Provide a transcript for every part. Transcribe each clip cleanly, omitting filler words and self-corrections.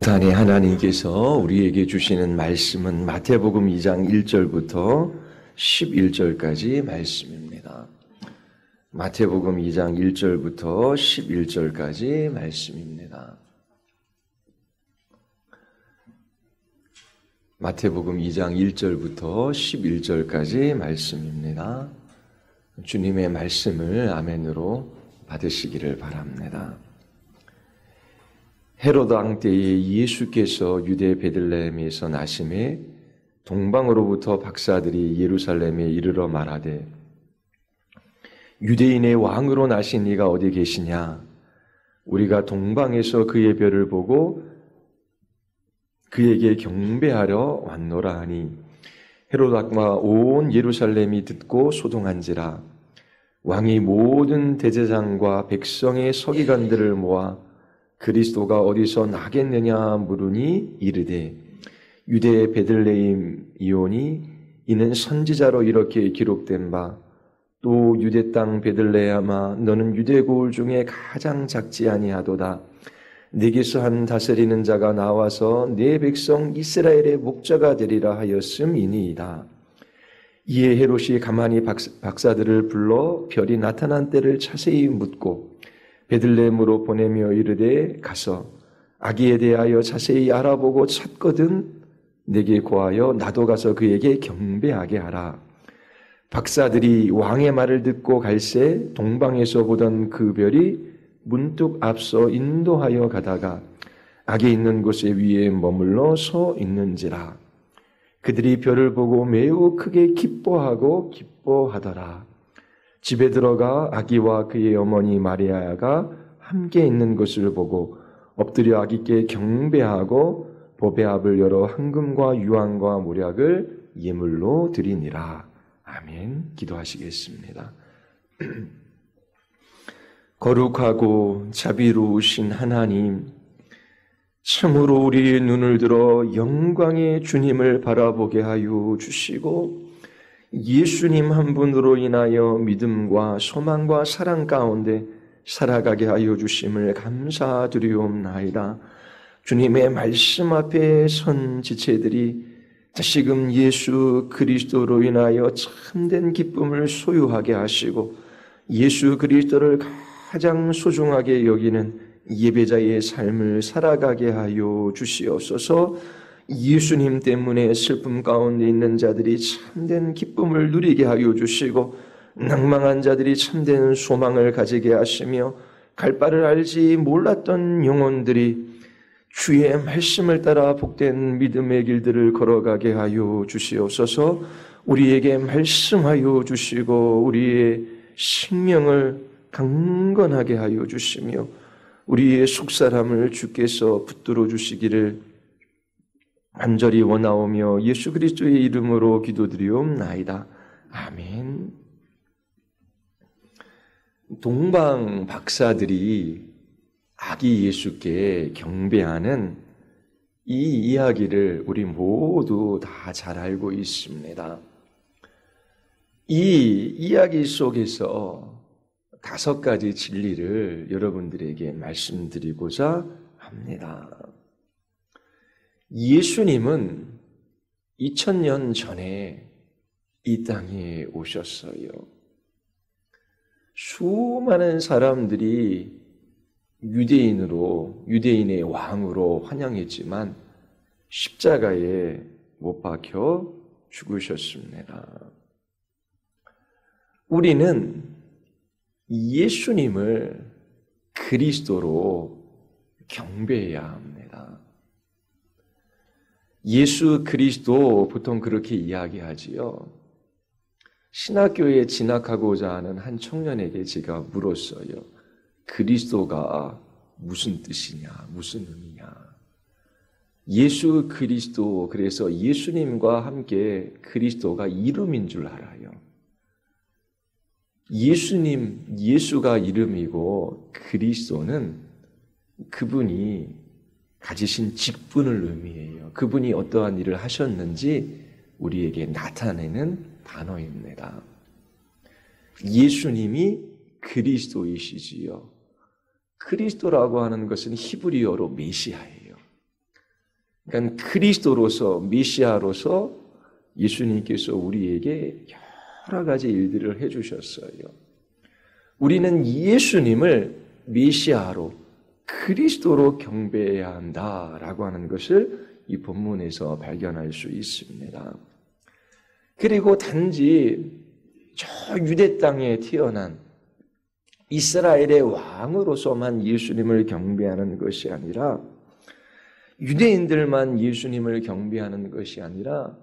사탄의 하나님께서 우리에게 주시는 말씀은 마태복음 2장 1절부터 11절까지 말씀입니다. 마태복음 2장 1절부터 11절까지 말씀입니다. 마태복음 2장 1절부터 11절까지 말씀입니다. 주님의 말씀을 아멘으로 받으시기를 바랍니다. 헤로드 왕 때에 예수께서 유대 베들레헴에서 나심에 동방으로부터 박사들이 예루살렘에 이르러 말하되 유대인의 왕으로 나신 이가 어디 계시냐? 우리가 동방에서 그의 별을 보고 그에게 경배하러 왔노라 하니 헤로드 왕과 온 예루살렘이 듣고 소동한지라. 왕이 모든 대제사장과 백성의 서기관들을 모아 그리스도가 어디서 나겠느냐 물으니 이르되 유대 베들레헴 이오니 이는 선지자로 이렇게 기록된 바 또 유대 땅 베들레헴아 너는 유대 고을 중에 가장 작지 아니하도다. 네게서 한 다스리는 자가 나와서 네 백성 이스라엘의 목자가 되리라 하였음이니이다. 이에 헤롯이 가만히 박사들을 불러 별이 나타난 때를 자세히 묻고 베들레헴으로 보내며 이르되 가서 아기에 대하여 자세히 알아보고 찾거든 내게 고하여 나도 가서 그에게 경배하게 하라. 박사들이 왕의 말을 듣고 갈새 동방에서 보던 그 별이 문득 앞서 인도하여 가다가 아기 있는 곳에 위에 머물러 서 있는지라. 그들이 별을 보고 매우 크게 기뻐하더라. 집에 들어가 아기와 그의 어머니 마리아가 함께 있는 것을 보고 엎드려 아기께 경배하고 보배압을 열어 황금과 유황과 모략을 예물로 드리니라. 아멘. 기도하시겠습니다. 거룩하고 자비로우신 하나님, 참으로 우리의 눈을 들어 영광의 주님을 바라보게 하여 주시고 예수님 한 분으로 인하여 믿음과 소망과 사랑 가운데 살아가게 하여 주심을 감사드리옵나이다. 주님의 말씀 앞에 선 지체들이 다시금 예수 그리스도로 인하여 참된 기쁨을 소유하게 하시고 예수 그리스도를 가장 소중하게 여기는 예배자의 삶을 살아가게 하여 주시옵소서. 예수님 때문에 슬픔 가운데 있는 자들이 참된 기쁨을 누리게 하여 주시고 낭망한 자들이 참된 소망을 가지게 하시며 갈 바를 알지 몰랐던 영혼들이 주의 말씀을 따라 복된 믿음의 길들을 걸어가게 하여 주시옵소서. 우리에게 말씀하여 주시고 우리의 생명을 강건하게 하여 주시며 우리의 속사람을 주께서 붙들어 주시기를 간절히 원하오며 예수 그리스도의 이름으로 기도드리옵나이다. 아멘. 동방 박사들이 아기 예수께 경배하는 이 이야기를 우리 모두 다 잘 알고 있습니다. 이 이야기 속에서 5가지 진리를 여러분들에게 말씀드리고자 합니다. 예수님은 2000년 전에 이 땅에 오셨어요. 수많은 사람들이 유대인의 왕으로 환영했지만 십자가에 못 박혀 죽으셨습니다. 우리는 예수님을 그리스도로 경배해야 합니다. 예수 그리스도 보통 그렇게 이야기하지요. 신학교에 진학하고자 하는 한 청년에게 제가 물었어요. 그리스도가 무슨 뜻이냐, 무슨 의미냐. 예수 그리스도, 그래서 예수님과 함께 그리스도가 이름인 줄 알아요. 예수가 이름이고 그리스도는 그분이 가지신 직분을 의미해요. 그분이 어떠한 일을 하셨는지 우리에게 나타내는 단어입니다. 예수님이 그리스도이시지요. 그리스도라고 하는 것은 히브리어로 메시아예요. 그러니까 그리스도로서, 메시아로서 예수님께서 우리에게 여러 가지 일들을 해주셨어요. 우리는 예수님을 메시아로, 그리스도로 경배해야 한다라고 하는 것을 이 본문에서 발견할 수 있습니다. 그리고 단지 저 유대 땅에 태어난 이스라엘의 왕으로서만 예수님을 경배하는 것이 아니라, 유대인들만 예수님을 경배하는 것이 아니라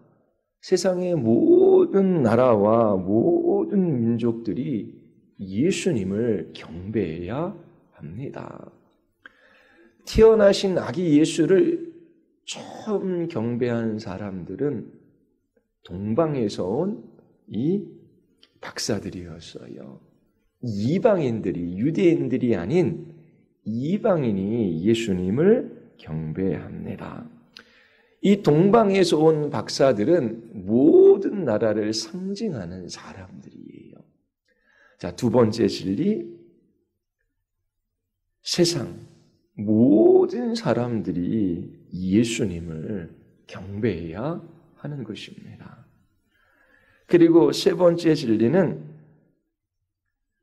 세상의 모든 나라와 모든 민족들이 예수님을 경배해야 합니다. 태어나신 아기 예수를 처음 경배한 사람들은 동방에서 온 이 박사들이었어요. 이방인들이, 유대인들이 아닌 이방인이 예수님을 경배합니다. 이 동방에서 온 박사들은 모든 나라를 상징하는 사람들이에요. 자, 두 번째 진리, 세상 모든 사람들이 예수님을 경배해야 하는 것입니다. 그리고 세 번째 진리는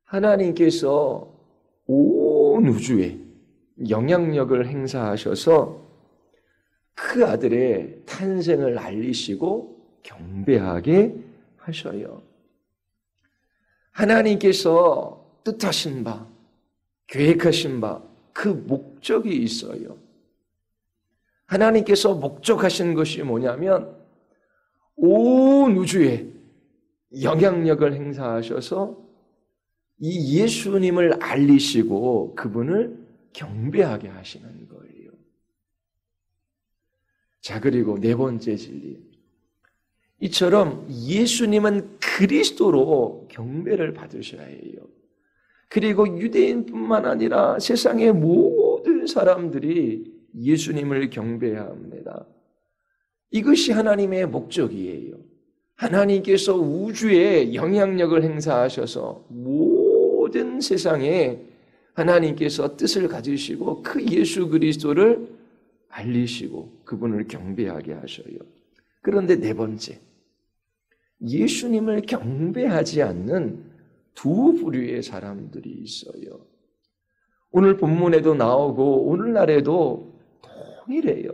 하나님께서 온 우주에 영향력을 행사하셔서 그 아들의 탄생을 알리시고 경배하게 하셔요. 하나님께서 뜻하신 바, 계획하신 바, 그 목적이 있어요. 하나님께서 목적하신 것이 뭐냐면 온 우주에 영향력을 행사하셔서 이 예수님을 알리시고 그분을 경배하게 하시는 거예요. 자, 그리고 네 번째 진리. 이처럼 예수님은 그리스도로 경배를 받으셔야 해요. 그리고 유대인뿐만 아니라 세상의 모든 사람들이 예수님을 경배해야 합니다. 이것이 하나님의 목적이에요. 하나님께서 우주에 영향력을 행사하셔서 모든 세상에 하나님께서 뜻을 가지시고 그 예수 그리스도를 알리시고 그분을 경배하게 하셔요. 그런데 네 번째, 예수님을 경배하지 않는 두 부류의 사람들이 있어요. 오늘 본문에도 나오고 오늘날에도 동일해요.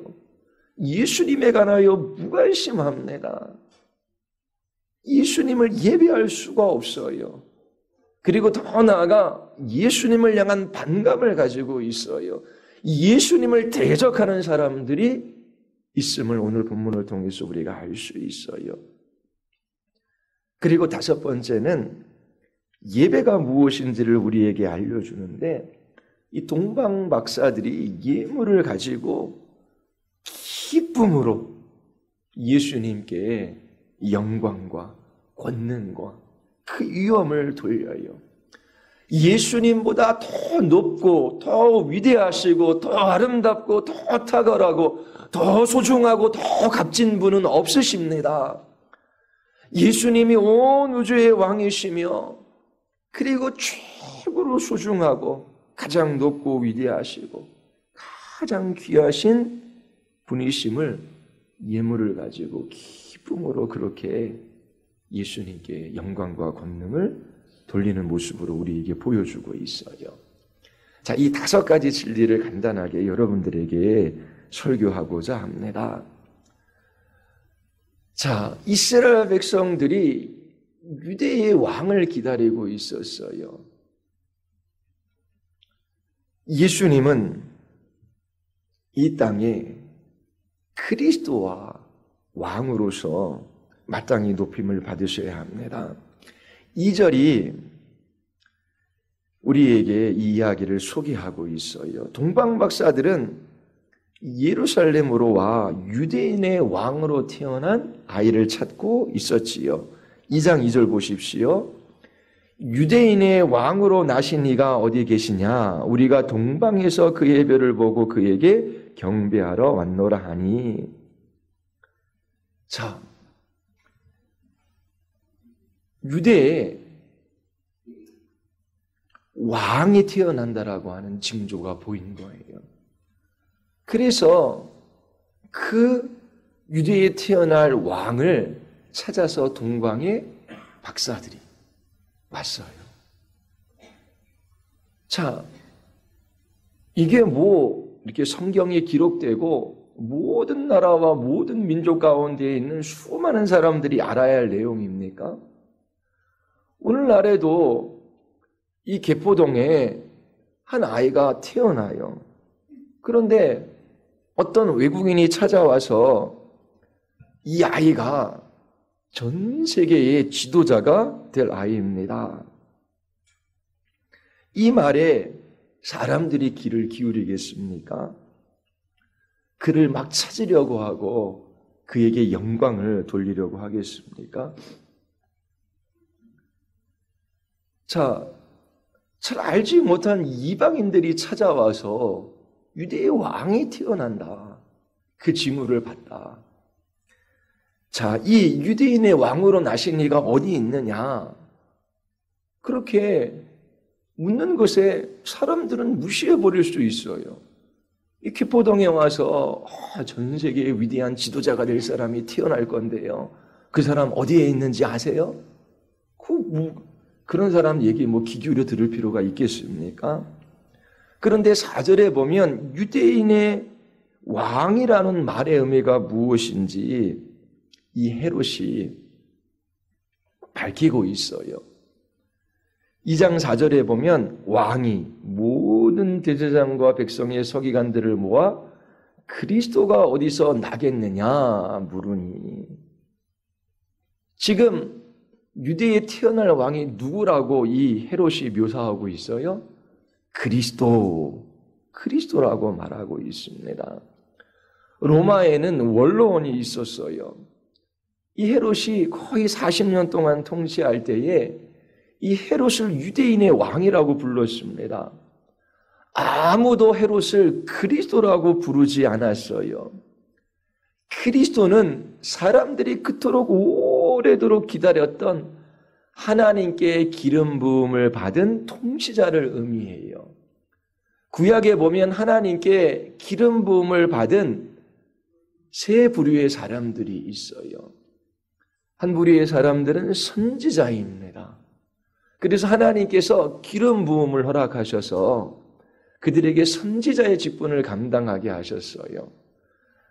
예수님에 관하여 무관심합니다. 예수님을 예배할 수가 없어요. 그리고 더 나아가 예수님을 향한 반감을 가지고 있어요. 예수님을 대적하는 사람들이 있음을 오늘 본문을 통해서 우리가 알 수 있어요. 그리고 다섯 번째는 예배가 무엇인지를 우리에게 알려주는데, 이 동방 박사들이 예물을 가지고 기쁨으로 예수님께 영광과 권능과 그 위엄을 돌려요. 예수님보다 더 높고 더 위대하시고 더 아름답고 더 탁월하고 더 소중하고 더 값진 분은 없으십니다. 예수님이 온 우주의 왕이시며 그리고 최고로 소중하고 가장 높고 위대하시고 가장 귀하신 분이심을 예물을 가지고 기쁨으로 그렇게 예수님께 영광과 권능을 돌리는 모습으로 우리에게 보여주고 있어요. 자, 이 다섯 가지 진리를 간단하게 여러분들에게 설교하고자 합니다. 자, 이스라엘 백성들이 유대의 왕을 기다리고 있었어요. 예수님은 이 땅에 그리스도와 왕으로서 마땅히 높임을 받으셔야 합니다. 2절이 우리에게 이 이야기를 소개하고 있어요. 동방 박사들은 예루살렘으로 와 유대인의 왕으로 태어난 아이를 찾고 있었지요. 2장 2절 보십시오. 유대인의 왕으로 나신 이가 어디 계시냐? 우리가 동방에서 그의 별을 보고 그에게 경배하러 왔노라 하니. 자, 유대에 왕이 태어난다라고 하는 징조가 보인 거예요. 그래서 그 유대에 태어날 왕을 찾아서 동방의 박사들이 왔어요. 자, 이게 뭐 이렇게 성경에 기록되고 모든 나라와 모든 민족 가운데 있는 수많은 사람들이 알아야 할 내용입니까? 오늘날에도 이 개포동에 한 아이가 태어나요. 그런데 어떤 외국인이 찾아와서 이 아이가 전 세계의 지도자가 될 아이입니다. 이 말에 사람들이 귀를 기울이겠습니까? 그를 막 찾으려고 하고 그에게 영광을 돌리려고 하겠습니까? 자, 잘 알지 못한 이방인들이 찾아와서 유대의 왕이 태어난다. 그 징후를 받다. 자, 이 유대인의 왕으로 나신 이가 어디 있느냐? 그렇게 묻는 것에 사람들은 무시해버릴 수 있어요. 이 개포동에 와서 전 세계의 위대한 지도자가 될 사람이 태어날 건데요. 그 사람 어디에 있는지 아세요? 그런 사람 얘기 귀 기울여 들을 필요가 있겠습니까? 그런데 4절에 보면 유대인의 왕이라는 말의 의미가 무엇인지 이 헤롯이 밝히고 있어요. 2장 4절에 보면 왕이 모든 대제사장과 백성의 서기관들을 모아 그리스도가 어디서 나겠느냐 물으니, 지금 유대에 태어날 왕이 누구라고 이 헤롯이 묘사하고 있어요? 그리스도라고 말하고 있습니다. 로마에는 원로원이 있었어요. 이 헤롯이 거의 40년 동안 통치할 때에 이 헤롯을 유대인의 왕이라고 불렀습니다. 아무도 헤롯을 그리스도라고 부르지 않았어요. 그리스도는 사람들이 그토록 오래도록 기다렸던 하나님께 기름 부음을 받은 통치자를 의미해요. 구약에 보면 하나님께 기름 부음을 받은 세 부류의 사람들이 있어요. 한 부류의 사람들은 선지자입니다. 그래서 하나님께서 기름 부음을 허락하셔서 그들에게 선지자의 직분을 감당하게 하셨어요.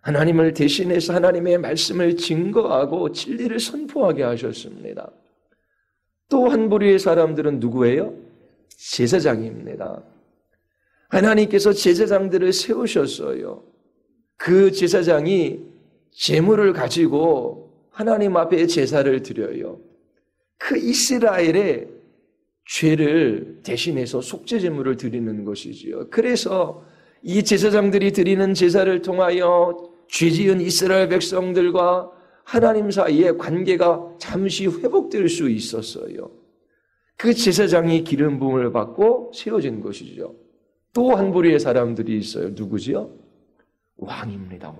하나님을 대신해서 하나님의 말씀을 증거하고 진리를 선포하게 하셨습니다. 또 한 부류의 사람들은 누구예요? 제사장입니다. 하나님께서 제사장들을 세우셨어요. 그 제사장이 제물을 가지고 하나님 앞에 제사를 드려요. 그 이스라엘의 죄를 대신해서 속죄 제물을 드리는 것이지요. 그래서 이 제사장들이 드리는 제사를 통하여 죄지은 이스라엘 백성들과 하나님 사이의 관계가 잠시 회복될 수 있었어요. 그 제사장이 기름 부음을 받고 세워진 것이죠. 또 한 부류의 사람들이 있어요. 누구지요? 왕입니다.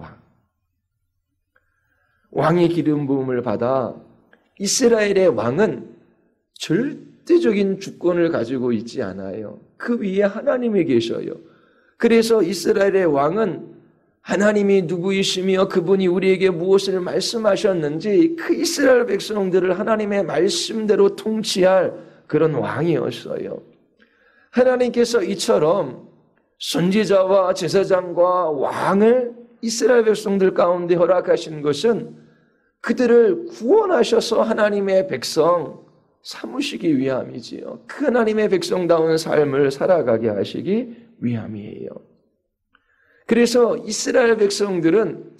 왕이 기름 부음을 받아 이스라엘의 왕은 절대적인 주권을 가지고 있지 않아요. 그 위에 하나님이 계셔요. 그래서 이스라엘의 왕은 하나님이 누구이시며 그분이 우리에게 무엇을 말씀하셨는지 그 이스라엘 백성들을 하나님의 말씀대로 통치할 그런 왕이었어요. 하나님께서 이처럼 선지자와 제사장과 왕을 이스라엘 백성들 가운데 허락하신 것은 그들을 구원하셔서 하나님의 백성 삼으시기 위함이지요. 그 하나님의 백성다운 삶을 살아가게 하시기 위함이에요. 그래서 이스라엘 백성들은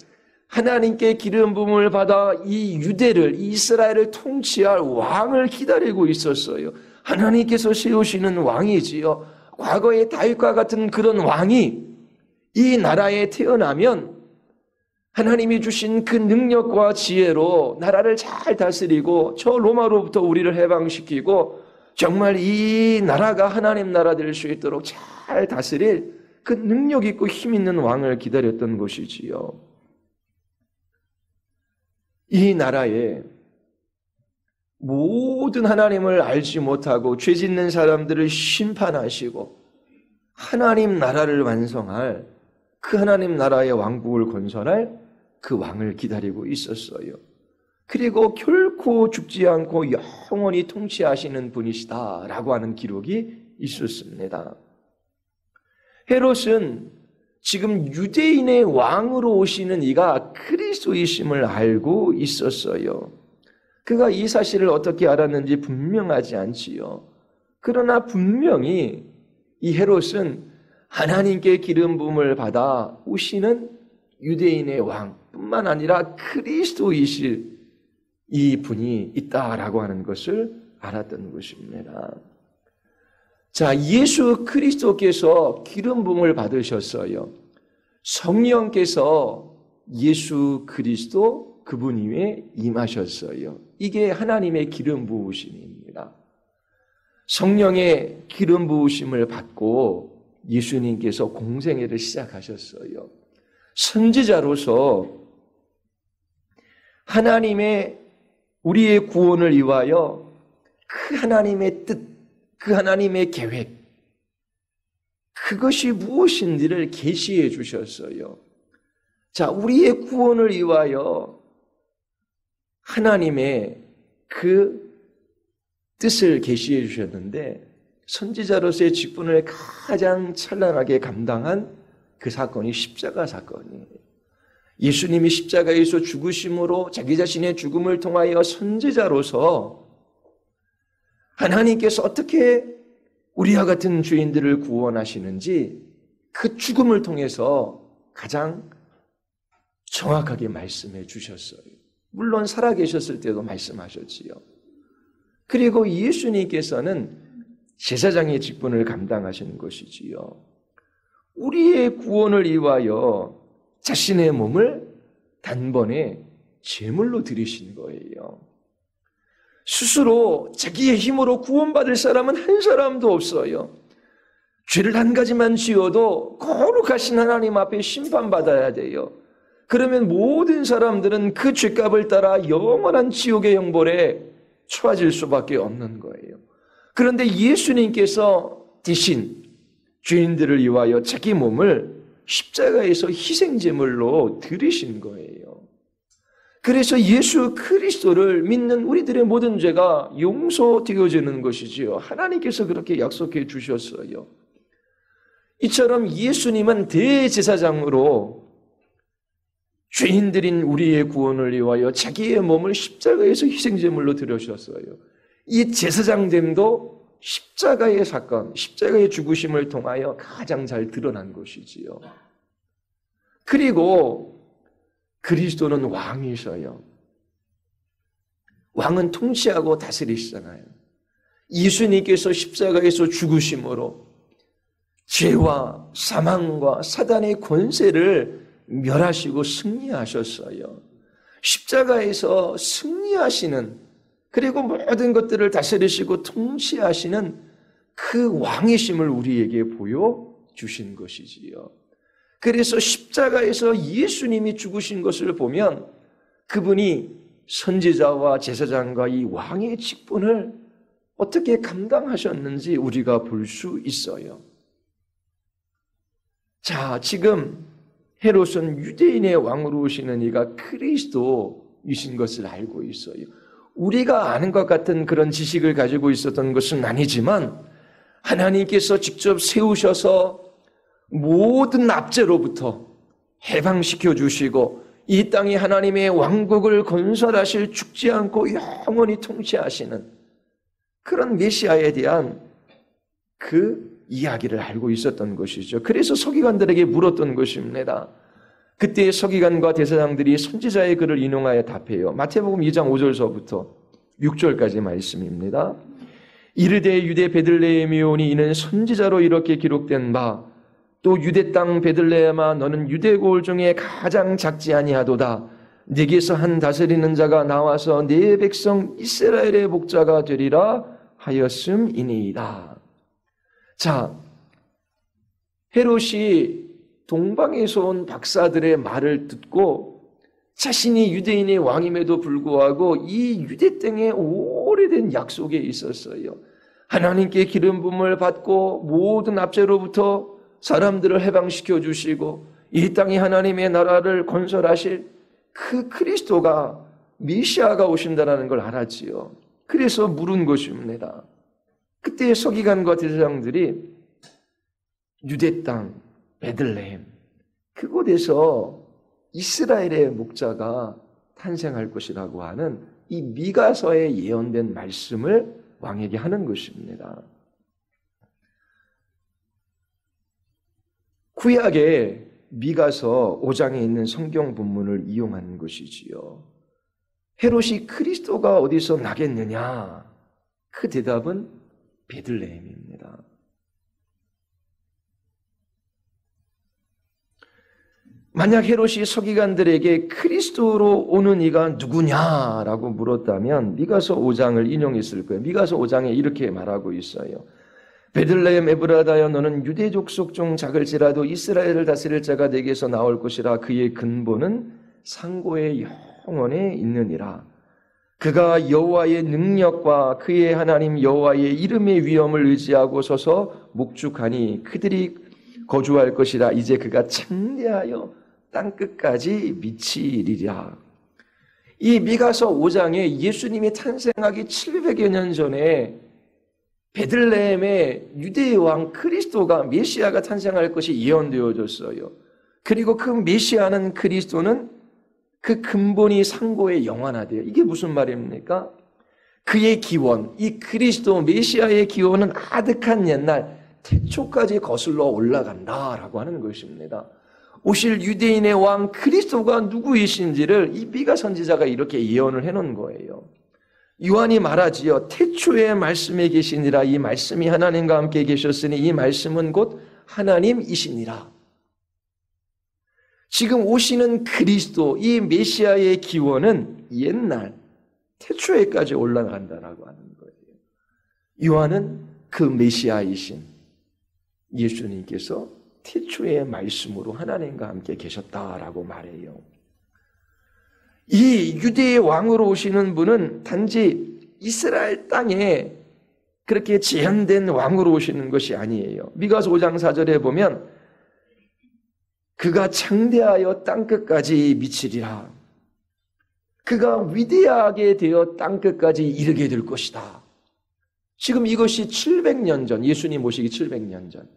하나님께 기름 부음을 받아 이 유대를, 이 이스라엘을 통치할 왕을 기다리고 있었어요. 하나님께서 세우시는 왕이지요. 과거의 다윗과 같은 그런 왕이 이 나라에 태어나면 하나님이 주신 그 능력과 지혜로 나라를 잘 다스리고 저 로마로부터 우리를 해방시키고 정말 이 나라가 하나님 나라 될 수 있도록 잘 다스릴 그 능력 있고 힘 있는 왕을 기다렸던 것이지요. 이 나라에 모든 하나님을 알지 못하고 죄 짓는 사람들을 심판하시고 하나님 나라를 완성할 그 하나님 나라의 왕국을 건설할 그 왕을 기다리고 있었어요. 그리고 결코 죽지 않고 영원히 통치하시는 분이시다라고 하는 기록이 있었습니다. 헤롯은 지금 유대인의 왕으로 오시는 이가 그리스도이심을 알고 있었어요. 그가 이 사실을 어떻게 알았는지 분명하지 않지요. 그러나 분명히 이 헤롯은 하나님께 기름 부음을 받아 오시는 유대인의 왕뿐만 아니라 그리스도이실 이 분이 있다라고 하는 것을 알았던 것입니다. 자, 예수 그리스도께서 기름 부음을 받으셨어요. 성령께서 예수 그리스도 그분 위에 임하셨어요. 이게 하나님의 기름 부으심입니다. 성령의 기름 부으심을 받고 예수님께서 공생애를 시작하셨어요. 선지자로서 하나님의 우리의 구원을 위하여 그 하나님의 뜻, 그 하나님의 계획, 그것이 무엇인지를 계시해 주셨어요. 자, 우리의 구원을 위하여 하나님의 그 뜻을 계시해 주셨는데 선지자로서의 직분을 가장 찬란하게 감당한 그 사건이 십자가 사건이에요. 예수님이 십자가에서 죽으심으로 자기 자신의 죽음을 통하여 선지자로서 하나님께서 어떻게 우리와 같은 죄인들을 구원하시는지 그 죽음을 통해서 가장 정확하게 말씀해 주셨어요. 물론 살아계셨을 때도 말씀하셨지요. 그리고 예수님께서는 제사장의 직분을 감당하시는 것이지요. 우리의 구원을 위하여 자신의 몸을 단번에 제물로 드리신 거예요. 스스로 자기의 힘으로 구원받을 사람은 한 사람도 없어요. 죄를 한 가지만 지어도 거룩하신 하나님 앞에 심판받아야 돼요. 그러면 모든 사람들은 그 죄값을 따라 영원한 지옥의 형벌에 처해질 수밖에 없는 거예요. 그런데 예수님께서 대신 죄인들을 위하여 자기 몸을 십자가에서 희생제물로 드리신 거예요. 그래서 예수 그리스도를 믿는 우리들의 모든 죄가 용서되어지는 것이지요. 하나님께서 그렇게 약속해 주셨어요. 이처럼 예수님은 대제사장으로 죄인들인 우리의 구원을 위하여 자기의 몸을 십자가에서 희생제물로 드려주셨어요. 이 제사장됨도 십자가의 사건, 십자가의 죽으심을 통하여 가장 잘 드러난 것이지요. 그리고 그리스도는 왕이셔요. 왕은 통치하고 다스리시잖아요. 예수님께서 십자가에서 죽으심으로 죄와 사망과 사단의 권세를 멸하시고 승리하셨어요. 십자가에서 승리하시는, 그리고 모든 것들을 다스리시고 통치하시는 그 왕이심을 우리에게 보여주신 것이지요. 그래서 십자가에서 예수님이 죽으신 것을 보면 그분이 선지자와 제사장과 이 왕의 직분을 어떻게 감당하셨는지 우리가 볼 수 있어요. 자, 지금 헤롯은 유대인의 왕으로 오시는 이가 그리스도이신 것을 알고 있어요. 우리가 아는 것 같은 그런 지식을 가지고 있었던 것은 아니지만 하나님께서 직접 세우셔서 모든 압제로부터 해방시켜 주시고 이 땅에 하나님의 왕국을 건설하실, 죽지 않고 영원히 통치하시는 그런 메시아에 대한 그 이야기를 알고 있었던 것이죠. 그래서 서기관들에게 물었던 것입니다. 그때 서기관과 대사장들이 선지자의 글을 인용하여 답해요. 마태복음 2장 5절서부터 6절까지 말씀입니다. 이르되 유대 베들레헴이오니 이는 선지자로 이렇게 기록된 바, 또 유대 땅 베들레헴아 너는 유대 고을 중에 가장 작지 아니하도다. 네게서 한 다스리는 자가 나와서 네 백성 이스라엘의 목자가 되리라 하였음이니이다. 자, 헤롯이 동방에서 온 박사들의 말을 듣고 자신이 유대인의 왕임에도 불구하고 이 유대 땅에 오래된 약속에 있었어요. 하나님께 기름 부음을 받고 모든 압제로부터 사람들을 해방시켜 주시고 이 땅에 하나님의 나라를 건설하실 그 그리스도가 메시아가 오신다라는 걸 알았지요. 그래서 물은 것입니다. 그때 서기관과 대제사장들이 유대 땅 베들레헴 그곳에서 이스라엘의 목자가 탄생할 것이라고 하는 이 미가서에 예언된 말씀을 왕에게 하는 것입니다. 구약의 미가서 5장에 있는 성경 본문을 이용한 것이지요. 헤롯이 그리스도가 어디서 나겠느냐? 그 대답은 베들레헴입니다. 만약 헤롯이 서기관들에게 그리스도로 오는 이가 누구냐라고 물었다면 미가서 5장을 인용했을 거예요. 미가서 5장에 이렇게 말하고 있어요. 베들레헴 에브라다여 너는 유대 족속 중 작을지라도 이스라엘을 다스릴 자가 내게서 나올 것이라. 그의 근본은 상고의 영원에 있느니라. 그가 여호와의 능력과 그의 하나님 여호와의 이름의 위엄을 의지하고 서서 목축하니 그들이 거주할 것이라. 이제 그가 창대하여 땅끝까지 미치리라. 이 미가서 5장에 예수님이 탄생하기 700여 년 전에 베들레헴의 유대의 왕 그리스도가 메시아가 탄생할 것이 예언되어졌어요. 그리고 그 메시아는 그리스도는 그 근본이 상고에 영원하대요. 이게 무슨 말입니까? 그의 기원, 이 그리스도 메시아의 기원은 아득한 옛날 태초까지 거슬러 올라간다라고 하는 것입니다. 오실 유대인의 왕 그리스도가 누구이신지를 이 미가 선지자가 이렇게 예언을 해놓은 거예요. 요한이 말하지요. 태초에 말씀에 계시니라. 이 말씀이 하나님과 함께 계셨으니 이 말씀은 곧 하나님이시니라. 지금 오시는 그리스도, 이 메시아의 기원은 옛날 태초에까지 올라간다라고 하는 거예요. 요한은 그 메시아이신 예수님께서 태초의 말씀으로 하나님과 함께 계셨다라고 말해요. 이 유대의 왕으로 오시는 분은 단지 이스라엘 땅에 그렇게 제한된 왕으로 오시는 것이 아니에요. 미가서 5장 4절에 보면 그가 창대하여 땅끝까지 미치리라. 그가 위대하게 되어 땅끝까지 이르게 될 것이다. 지금 이것이 700년 전, 예수님 오시기 700년 전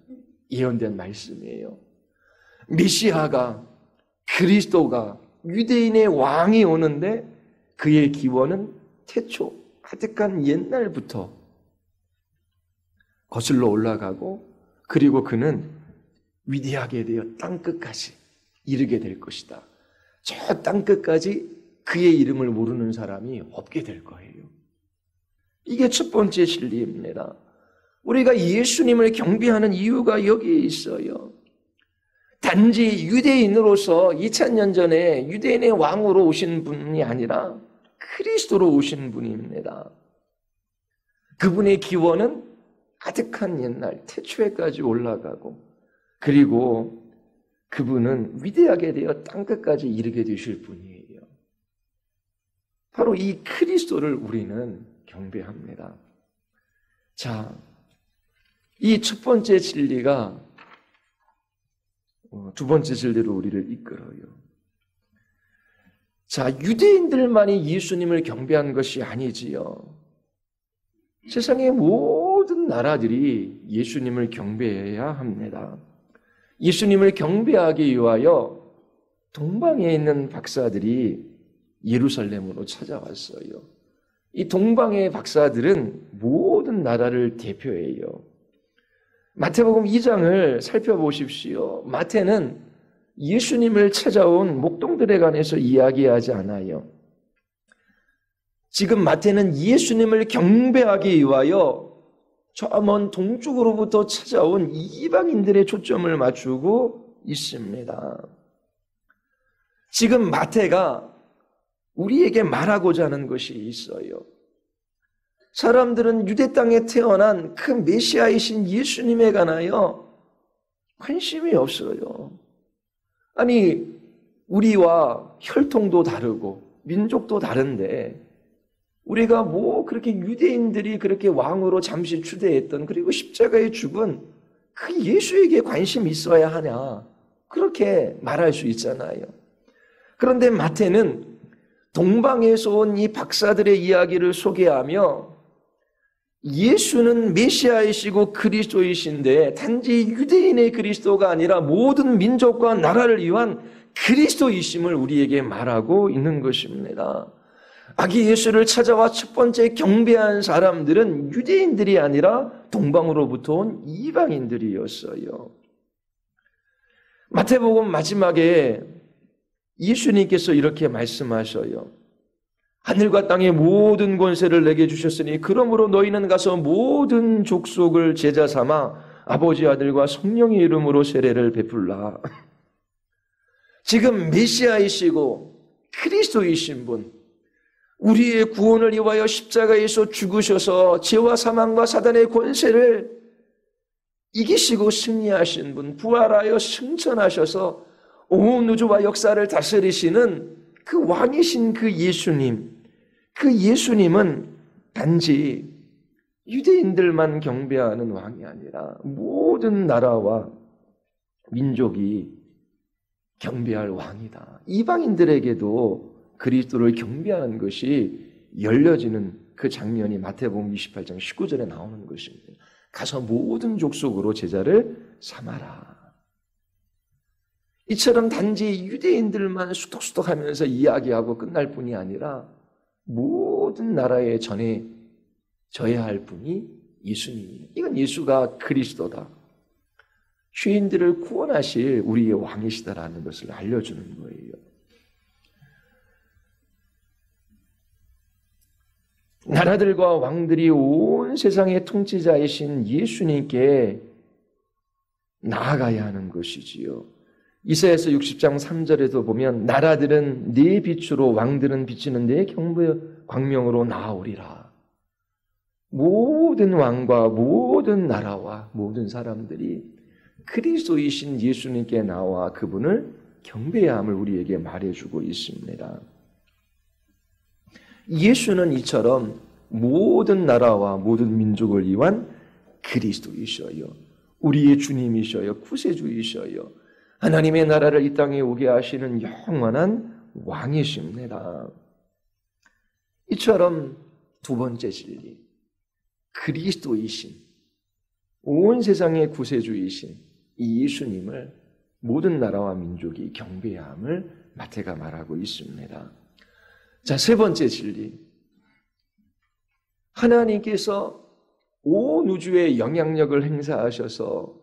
예언된 말씀이에요. 메시아가, 그리스도가, 유대인의 왕이 오는데 그의 기원은 태초, 아득한 옛날부터 거슬러 올라가고 그리고 그는 위대하게 되어 땅끝까지 이르게 될 것이다. 저 땅끝까지 그의 이름을 모르는 사람이 없게 될 거예요. 이게 첫 번째 진리입니다. 우리가 예수님을 경배하는 이유가 여기에 있어요. 단지 유대인으로서 2000년 전에 유대인의 왕으로 오신 분이 아니라 그리스도로 오신 분입니다. 그분의 기원은 아득한 옛날 태초에까지 올라가고 그리고 그분은 위대하게 되어 땅끝까지 이르게 되실 분이에요. 바로 이 그리스도를 우리는 경배합니다. 자, 이 첫 번째 진리가 두 번째 진리로 우리를 이끌어요. 자, 유대인들만이 예수님을 경배한 것이 아니지요. 세상의 모든 나라들이 예수님을 경배해야 합니다. 예수님을 경배하기 위하여 동방에 있는 박사들이 예루살렘으로 찾아왔어요. 이 동방의 박사들은 모든 나라를 대표해요. 마태복음 2장을 살펴보십시오. 마태는 예수님을 찾아온 목동들에 관해서 이야기하지 않아요. 지금 마태는 예수님을 경배하기 위하여 저 먼 동쪽으로부터 찾아온 이방인들의 초점을 맞추고 있습니다. 지금 마태가 우리에게 말하고자 하는 것이 있어요. 사람들은 유대 땅에 태어난 그 메시아이신 예수님에 관하여 관심이 없어요. 아니, 우리와 혈통도 다르고 민족도 다른데 우리가 뭐 그렇게 유대인들이 그렇게 왕으로 잠시 추대했던 그리고 십자가에 죽은 그 예수에게 관심이 있어야 하냐 그렇게 말할 수 있잖아요. 그런데 마태는 동방에서 온 이 박사들의 이야기를 소개하며 예수는 메시아이시고 그리스도이신데 단지 유대인의 그리스도가 아니라 모든 민족과 나라를 위한 그리스도이심을 우리에게 말하고 있는 것입니다. 아기 예수를 찾아와 첫 번째 경배한 사람들은 유대인들이 아니라 동방으로부터 온 이방인들이었어요. 마태복음 마지막에 예수님께서 이렇게 말씀하셔요. 하늘과 땅의 모든 권세를 내게 주셨으니 그러므로 너희는 가서 모든 족속을 제자 삼아 아버지 아들과 성령의 이름으로 세례를 베풀라. 지금 메시아이시고 그리스도이신 분, 우리의 구원을 위하여 십자가에서 죽으셔서 죄와 사망과 사단의 권세를 이기시고 승리하신 분, 부활하여 승천하셔서 온 우주와 역사를 다스리시는 그 왕이신 그 예수님은 단지 유대인들만 경배하는 왕이 아니라 모든 나라와 민족이 경배할 왕이다. 이방인들에게도 그리스도를 경배하는 것이 열려지는 그 장면이 마태복음 28장 19절에 나오는 것입니다. 가서 모든 족속으로 제자를 삼아라. 이처럼 단지 유대인들만 수덕수덕하면서 이야기하고 끝날 뿐이 아니라 모든 나라에 전해져야 할 분이 예수님이에요. 이건 예수가 그리스도다. 죄인들을 구원하실 우리의 왕이시다라는 것을 알려주는 거예요. 나라들과 왕들이 온 세상의 통치자이신 예수님께 나아가야 하는 것이지요. 이사야서 60장 3절에도 보면 나라들은 네 빛으로 왕들은 비치는 네 광명으로 나아오리라. 모든 왕과 모든 나라와 모든 사람들이 그리스도이신 예수님께 나와 그분을 경배해야 함을 우리에게 말해주고 있습니다. 예수는 이처럼 모든 나라와 모든 민족을 위한 그리스도이셔요. 우리의 주님이셔요. 구세주이셔요. 하나님의 나라를 이 땅에 오게 하시는 영원한 왕이십니다. 이처럼 두 번째 진리, 그리스도이신 온 세상의 구세주이신 이 예수님을 모든 나라와 민족이 경배해야 함을 마태가 말하고 있습니다. 자, 세 번째 진리. 하나님께서 온 우주에 영향력을 행사하셔서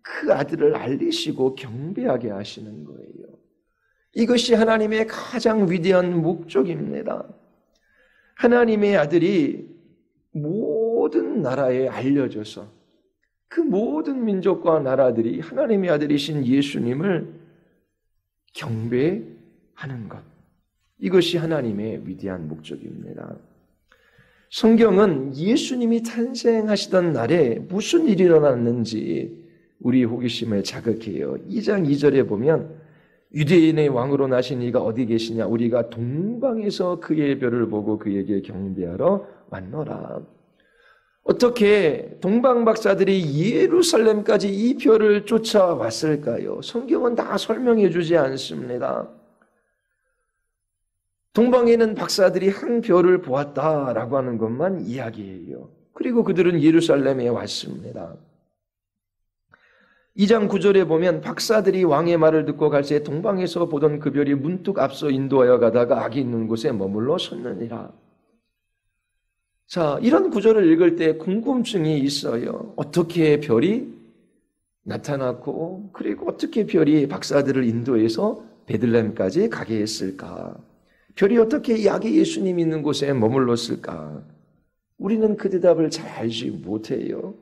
그 아들을 알리시고 경배하게 하시는 거예요. 이것이 하나님의 가장 위대한 목적입니다. 하나님의 아들이 모든 나라에 알려져서 그 모든 민족과 나라들이 하나님의 아들이신 예수님을 경배하는 것. 이것이 하나님의 위대한 목적입니다. 성경은 예수님이 탄생하시던 날에 무슨 일이 일어났는지 우리 호기심을 자극해요. 2장 2절에 보면 유대인의 왕으로 나신 이가 어디 계시냐? 우리가 동방에서 그의 별을 보고 그에게 경배하러 왔노라. 어떻게 동방 박사들이 예루살렘까지 이 별을 쫓아왔을까요? 성경은 다 설명해 주지 않습니다. 동방에는 박사들이 한 별을 보았다라고 하는 것만 이야기해요. 그리고 그들은 예루살렘에 왔습니다. 2장 9절에 보면 박사들이 왕의 말을 듣고 갈 새 동방에서 보던 그 별이 문득 앞서 인도하여 가다가 악이 있는 곳에 머물러 섰느니라. 자, 이런 구절을 읽을 때 궁금증이 있어요. 어떻게 별이 나타났고 그리고 어떻게 별이 박사들을 인도해서 베들레헴까지 가게 했을까? 별이 어떻게 이 아기 예수님 있는 곳에 머물렀을까? 우리는 그 대답을 잘 알지 못해요.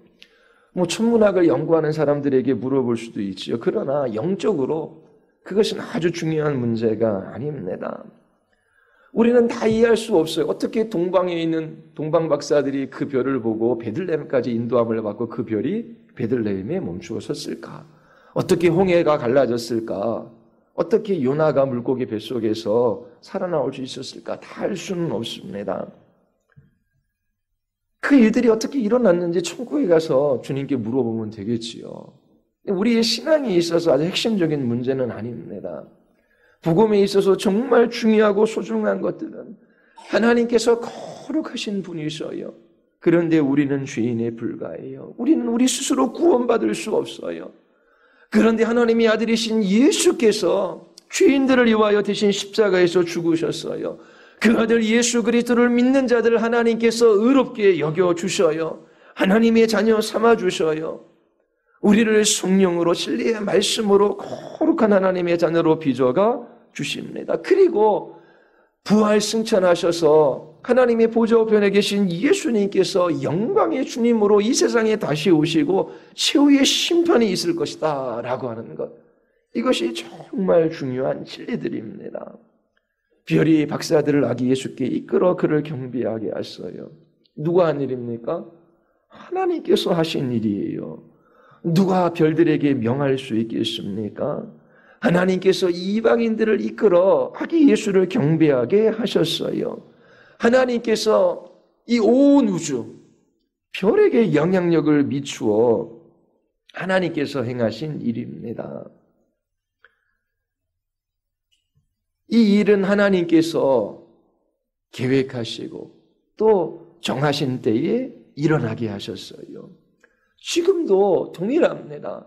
천문학을 연구하는 사람들에게 물어볼 수도 있지요. 그러나 영적으로 그것은 아주 중요한 문제가 아닙니다. 우리는 다 이해할 수 없어요. 어떻게 동방에 있는 동방 박사들이 그 별을 보고 베들레헴까지 인도함을 받고 그 별이 베들레헴에 멈추어 섰을까? 어떻게 홍해가 갈라졌을까? 어떻게 요나가 물고기 뱃속에서 살아나올 수 있었을까? 다 알 수는 없습니다. 그 일들이 어떻게 일어났는지 천국에 가서 주님께 물어보면 되겠지요. 우리의 신앙에 있어서 아주 핵심적인 문제는 아닙니다. 복음에 있어서 정말 중요하고 소중한 것들은 하나님께서 거룩하신 분이셔요. 그런데 우리는 죄인에 불과해요. 우리는 우리 스스로 구원받을 수 없어요. 그런데 하나님의 아들이신 예수께서 죄인들을 위하여 대신 십자가에서 죽으셨어요. 그 아들 예수 그리스도를 믿는 자들 하나님께서 의롭게 여겨주셔요. 하나님의 자녀 삼아주셔요. 우리를 성령으로 진리의 말씀으로 거룩한 하나님의 자녀로 빚어가 주십니다. 그리고 부활 승천하셔서 하나님의 보좌 우편에 계신 예수님께서 영광의 주님으로 이 세상에 다시 오시고 최후의 심판이 있을 것이다 라고 하는 것, 이것이 정말 중요한 진리들입니다. 별이 박사들을 아기 예수께 이끌어 그를 경배하게 하셨어요. 누가 한 일입니까? 하나님께서 하신 일이에요. 누가 별들에게 명할 수 있겠습니까? 하나님께서 이방인들을 이끌어 아기 예수를 경배하게 하셨어요. 하나님께서 이 온 우주, 별에게 영향력을 미추어 하나님께서 행하신 일입니다. 이 일은 하나님께서 계획하시고 또 정하신 때에 일어나게 하셨어요. 지금도 동일합니다.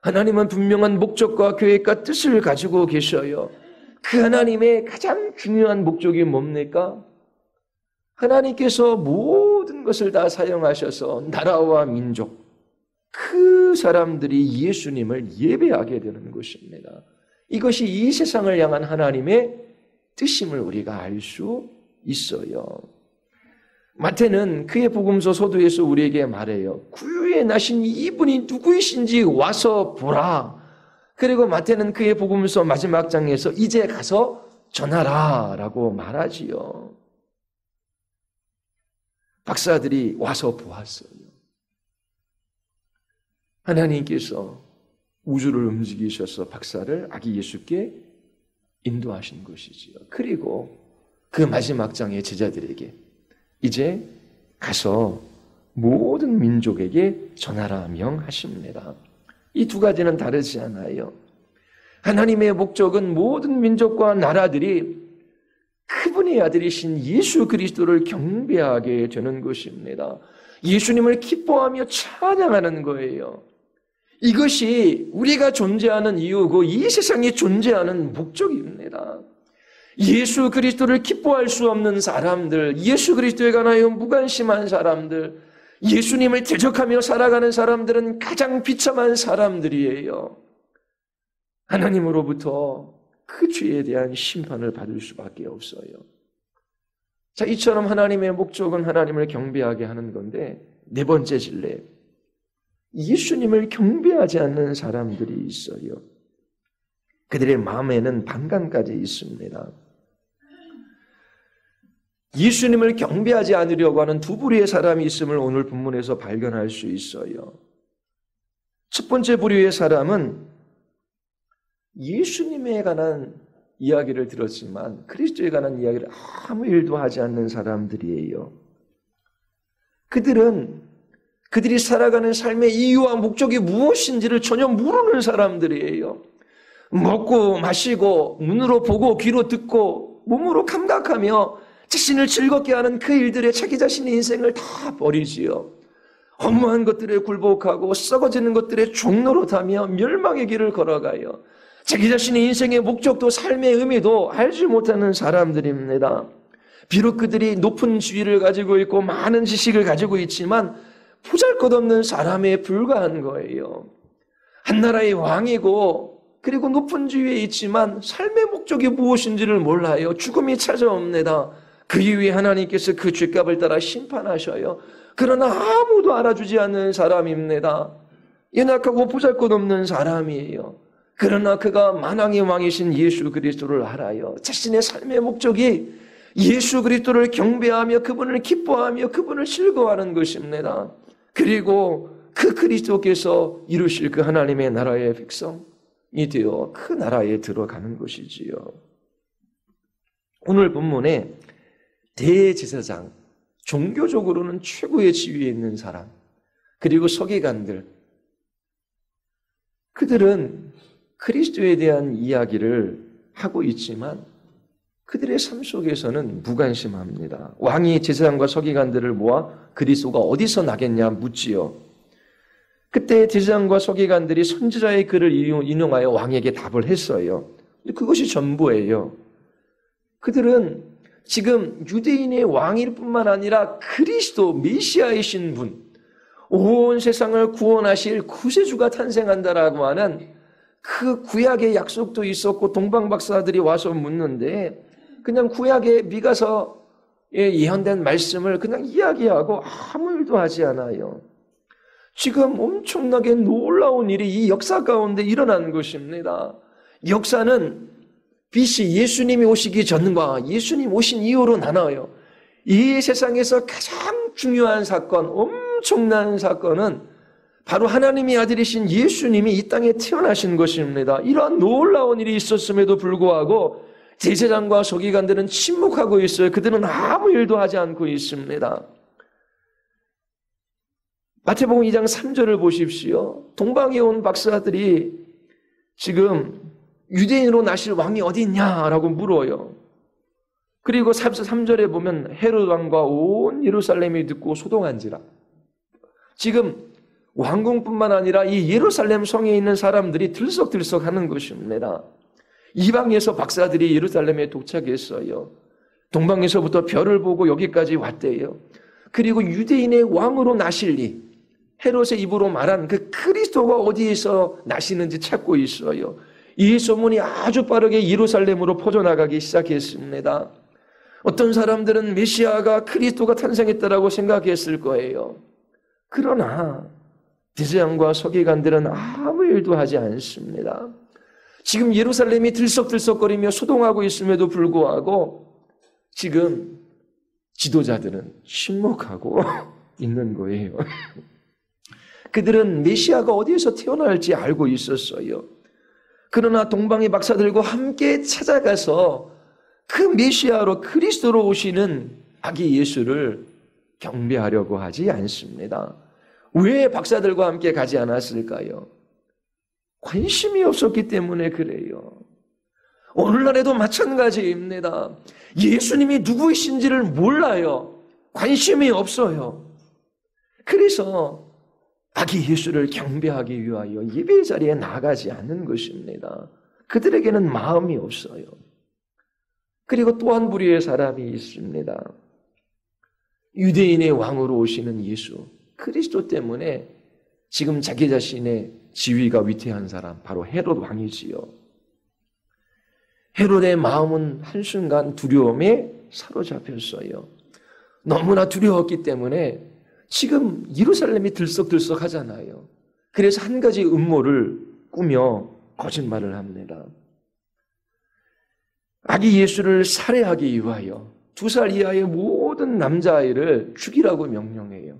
하나님은 분명한 목적과 계획과 뜻을 가지고 계셔요. 그 하나님의 가장 중요한 목적이 뭡니까? 하나님께서 모든 것을 다 사용하셔서 나라와 민족, 그 사람들이 예수님을 예배하게 되는 것입니다. 이것이 이 세상을 향한 하나님의 뜻임을 우리가 알 수 있어요. 마태는 그의 복음서 서두에서 우리에게 말해요. 구유에 나신 이분이 누구이신지 와서 보라. 그리고 마태는 그의 복음서 마지막 장에서 이제 가서 전하라 라고 말하지요. 박사들이 와서 보았어요. 하나님께서 우주를 움직이셔서 박사를 아기 예수께 인도하신 것이지요. 그리고 그 마지막 장의 제자들에게 이제 가서 모든 민족에게 전하라 명하십니다. 이 두 가지는 다르지 않아요. 하나님의 목적은 모든 민족과 나라들이 그분의 아들이신 예수 그리스도를 경배하게 되는 것입니다. 예수님을 기뻐하며 찬양하는 거예요. 이것이 우리가 존재하는 이유고 이 세상에 존재하는 목적입니다. 예수 그리스도를 기뻐할 수 없는 사람들, 예수 그리스도에 관하여 무관심한 사람들, 예수님을 대적하며 살아가는 사람들은 가장 비참한 사람들이에요. 하나님으로부터 그 죄에 대한 심판을 받을 수밖에 없어요. 자, 이처럼 하나님의 목적은 하나님을 경배하게 하는 건데, 네 번째 진리, 예수님을 경배하지 않는 사람들이 있어요. 그들의 마음에는 반감까지 있습니다. 예수님을 경배하지 않으려고 하는 두 부류의 사람이 있음을 오늘 본문에서 발견할 수 있어요. 첫 번째 부류의 사람은 예수님에 관한 이야기를 들었지만 그리스도에 관한 이야기를 아무 일도 하지 않는 사람들이에요. 그들이 살아가는 삶의 이유와 목적이 무엇인지를 전혀 모르는 사람들이에요. 먹고 마시고 눈으로 보고 귀로 듣고 몸으로 감각하며 자신을 즐겁게 하는 그 일들에 자기 자신의 인생을 다 버리지요. 허무한 것들에 굴복하고 썩어지는 것들에 종노릇하며 멸망의 길을 걸어가요. 자기 자신의 인생의 목적도 삶의 의미도 알지 못하는 사람들입니다. 비록 그들이 높은 지위를 가지고 있고 많은 지식을 가지고 있지만 보잘것없는 사람에 불과한 거예요. 한 나라의 왕이고 그리고 높은 지위에 있지만 삶의 목적이 무엇인지를 몰라요. 죽음이 찾아옵니다. 그 이후에 하나님께서 그 죄값을 따라 심판하셔요. 그러나 아무도 알아주지 않는 사람입니다. 연약하고 보잘것없는 사람이에요. 그러나 그가 만왕의 왕이신 예수 그리스도를 알아요. 자신의 삶의 목적이 예수 그리스도를 경배하며 그분을 기뻐하며 그분을 즐거워하는 것입니다. 그리고 그 그리스도께서 이루실 그 하나님의 나라의 백성이 되어 그 나라에 들어가는 것이지요. 오늘 본문에 대제사장, 종교적으로는 최고의 지위에 있는 사람, 그리고 서기관들, 그들은 그리스도에 대한 이야기를 하고 있지만 그들의 삶 속에서는 무관심합니다. 왕이 제사장과 서기관들을 모아 그리스도가 어디서 나겠냐 묻지요. 그때 제사장과 서기관들이 선지자의 글을 인용하여 왕에게 답을 했어요. 근데 그것이 전부예요. 그들은 지금 유대인의 왕일 뿐만 아니라 그리스도 메시아이신 분, 온 세상을 구원하실 구세주가 탄생한다라고 하는 그 구약의 약속도 있었고 동방 박사들이 와서 묻는데 그냥 구약의 미가서에 예언된 말씀을 그냥 이야기하고 아무 일도 하지 않아요. 지금 엄청나게 놀라운 일이 이 역사 가운데 일어난 것입니다. 역사는 BC 예수님이 오시기 전과 예수님 오신 이후로 나눠요. 이 세상에서 가장 중요한 사건, 엄청난 사건은 바로 하나님의 아들이신 예수님이 이 땅에 태어나신 것입니다. 이러한 놀라운 일이 있었음에도 불구하고 제사장과 서기관들은 침묵하고 있어요. 그들은 아무 일도 하지 않고 있습니다. 마태복음 2장 3절을 보십시오. 동방에 온 박사들이 지금 유대인으로 나실 왕이 어디 있냐라고 물어요. 그리고 3절에 보면 헤롯 왕과 온 예루살렘이 듣고 소동한지라. 지금 왕궁뿐만 아니라 이 예루살렘 성에 있는 사람들이 들썩들썩 하는 것입니다. 이방에서 박사들이 예루살렘에 도착했어요. 동방에서부터 별을 보고 여기까지 왔대요. 그리고 유대인의 왕으로 나실 이 헤롯의 입으로 말한 그 그리스도가 어디에서 나시는지 찾고 있어요. 이 소문이 아주 빠르게 예루살렘으로 퍼져나가기 시작했습니다. 어떤 사람들은 메시아가 그리스도가 탄생했다라고 생각했을 거예요. 그러나 제사장과 서기관들은 아무 일도 하지 않습니다. 지금 예루살렘이 들썩들썩거리며 소동하고 있음에도 불구하고 지금 지도자들은 침묵하고 있는 거예요. 그들은 메시아가 어디에서 태어날지 알고 있었어요. 그러나 동방의 박사들과 함께 찾아가서 그 메시아로 그리스도로 오시는 아기 예수를 경배하려고 하지 않습니다. 왜 박사들과 함께 가지 않았을까요? 관심이 없었기 때문에 그래요. 오늘날에도 마찬가지입니다. 예수님이 누구이신지를 몰라요. 관심이 없어요. 그래서 아기 예수를 경배하기 위하여 예배 자리에 나가지 않는 것입니다. 그들에게는 마음이 없어요. 그리고 또 한 부류의 사람이 있습니다. 유대인의 왕으로 오시는 예수, 그리스도 때문에 지금 자기 자신의 지위가 위태한 사람, 바로 헤롯 왕이지요. 헤롯의 마음은 한순간 두려움에 사로잡혔어요. 너무나 두려웠기 때문에 지금 예루살렘이 들썩들썩 하잖아요. 그래서 한 가지 음모를 꾸며 거짓말을 합니다. 아기 예수를 살해하기 위하여 2살 이하의 모든 남자아이를 죽이라고 명령해요.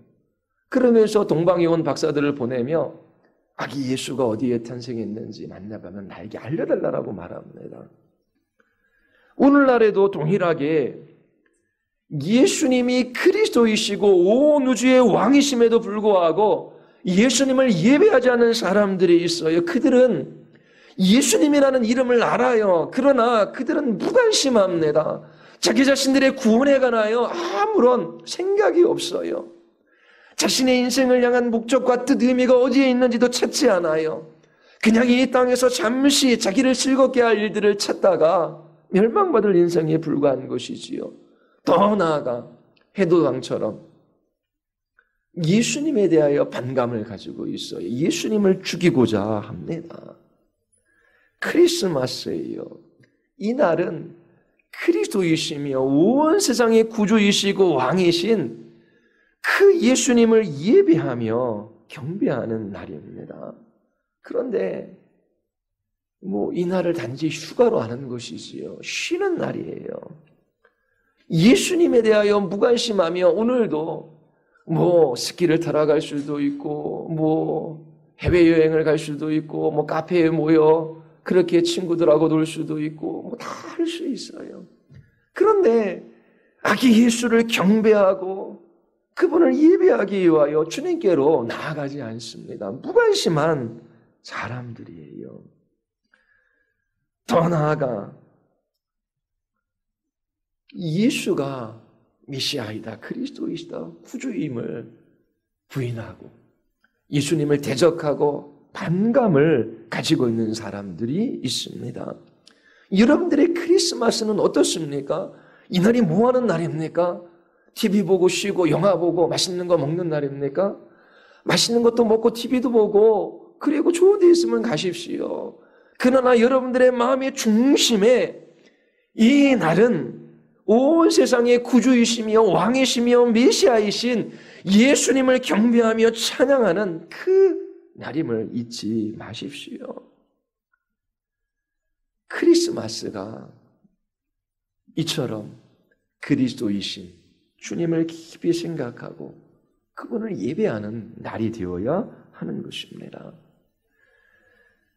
그러면서 동방에 온 박사들을 보내며 아기 예수가 어디에 탄생했는지 만나가면 나에게 알려달라고 말합니다. 오늘날에도 동일하게 예수님이 그리스도이시고 온 우주의 왕이심에도 불구하고 예수님을 예배하지 않는 사람들이 있어요. 그들은 예수님이라는 이름을 알아요. 그러나 그들은 무관심합니다. 자기 자신들의 구원에 관하여 아무런 생각이 없어요. 자신의 인생을 향한 목적과 뜻, 의미가 어디에 있는지도 찾지 않아요. 그냥 이 땅에서 잠시 자기를 즐겁게 할 일들을 찾다가 멸망받을 인생에 불과한 것이지요. 더 나아가 헤롯 왕처럼 예수님에 대하여 반감을 가지고 있어요. 예수님을 죽이고자 합니다. 크리스마스예요. 이 날은 그리스도이시며 온 세상의 구주이시고 왕이신 그 예수님을 예배하며 경배하는 날입니다. 그런데 이 날을 단지 휴가로 하는 것이지요. 쉬는 날이에요. 예수님에 대하여 무관심하며 오늘도 스키를 타러 갈 수도 있고 해외여행을 갈 수도 있고 카페에 모여 그렇게 친구들하고 놀 수도 있고 다 할 수 있어요. 그런데 아기 예수를 경배하고 그분을 예배하기 위하여 주님께로 나아가지 않습니다. 무관심한 사람들이에요. 더 나아가 예수가 메시아이다, 그리스도이시다, 구주임을 부인하고 예수님을 대적하고 반감을 가지고 있는 사람들이 있습니다. 여러분들의 크리스마스는 어떻습니까? 이날이 뭐하는 날입니까? TV 보고 쉬고 영화 보고 맛있는 거 먹는 날입니까? 맛있는 것도 먹고 TV도 보고 그리고 좋은 데 있으면 가십시오. 그러나 여러분들의 마음의 중심에 이 날은 온 세상의 구주이시며 왕이시며 메시아이신 예수님을 경배하며 찬양하는 그 날임을 잊지 마십시오. 크리스마스가 이처럼 그리스도이신 주님을 깊이 생각하고 그분을 예배하는 날이 되어야 하는 것입니다.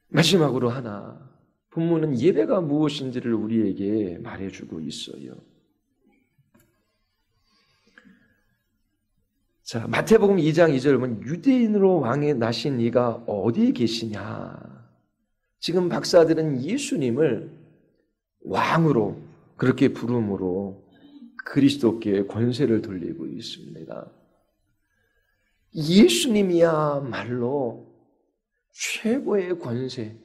마지막으로 하나, 본문은 예배가 무엇인지를 우리에게 말해주고 있어요. 자, 마태복음 2장 2절 보면 유대인으로 왕에 나신 이가 어디 계시냐. 지금 박사들은 예수님을 왕으로 그렇게 부름으로 그리스도께 권세를 돌리고 있습니다. 예수님이야말로 최고의 권세,